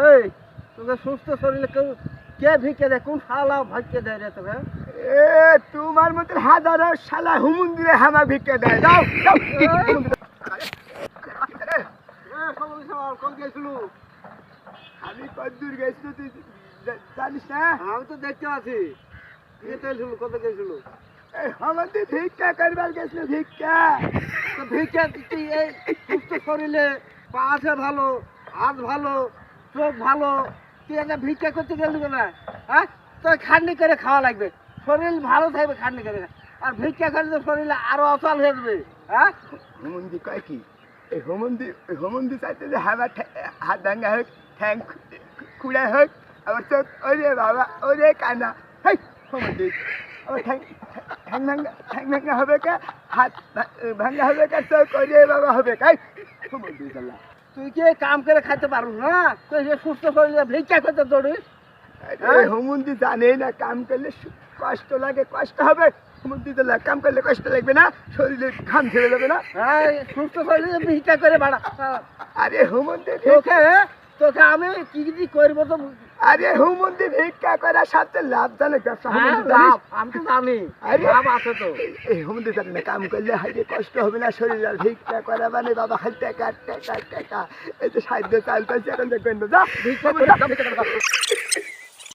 এই তোকে সুস্থ শরীরে কেউ কে ভিকে দেয়? কোন শালা ভাগ্যে দেয় রে তোকে? এ তোমার মতো হাজারো শালা হুমুন্দিরে হামা ভিক্ষা দেয়। যাও যাও কোন গেছিল? আমি কদ্দূর গেছিল তুই জানিস না? আমি তো দেখতে পাচ্ছি কত গেছিল। এই আমাদের ভিক্ষা করবার গেছিল ভিক্ষা। তো ভিক্ষা তুই এই সুস্থ শরীরে পা আছে ভালো, হাত ভালো, চোখ ভালো, তুই একটা ভিক্ষা করতে গেলি না? হ্যাঁ, তোর খাটনি করে খাওয়া লাগবে, শরীর ভালো থাকবে খাটনি করে। আর ভিক্ষা করে তো শরীরে আরো অচল হয়ে যাবে। হ্যাঁ, হুমুন্দি কয় কি? এই হুমুন্দি চাইতে যে আমার হাত ভাঙা হোক, ঠ্যাং খুঁড়া হোক, আমার চোখ ওরে বাবা ওরে কানা। হেই হুমুন্দি আমার ঠ্যাং ভাঙা হবে কে? হাত ভাঙা হবে কে? চোখ ওরে বাবা হবে কে? হুমুন্দি চাল্লা তুই কি কাম করে খাইতে পারবি না? তুই যে সুস্থ শরীরে ভিক্ষা করতে দৌড়িস? হুমুন্দি জানে না কাম করলে কষ্ট লাগে, কষ্ট হবে। হুমুন্দি চাল্লা কাম করলে কষ্ট লাগবে না? শরীরে ঘাম ছেড়ে যাবে না? হ্যাঁ, সুস্থ শরীরে ভিক্ষা করে বাড়া। আরে হুমুন্দি তোকে তোকে আমি কি কি করবো তো? আরে হুমুন্দি ভিক্ষা করা সবচেয়ে লাভজনক ব্যবসা। হ্যাঁ, হুমুন্দি জানিস? লাভ আমি তো জানি, আরে লাভ আছে তো। এই হুমুন্দি জানে না কাম করলে হাইতে কষ্ট হবে না শরীর। আর ভিক্ষা করা মানে বাবা হাই টাকা টাকা টাকা। এই যে সাহায্য চাল পাইছে এখন দেখবেন না। যা ভিক্ষা করে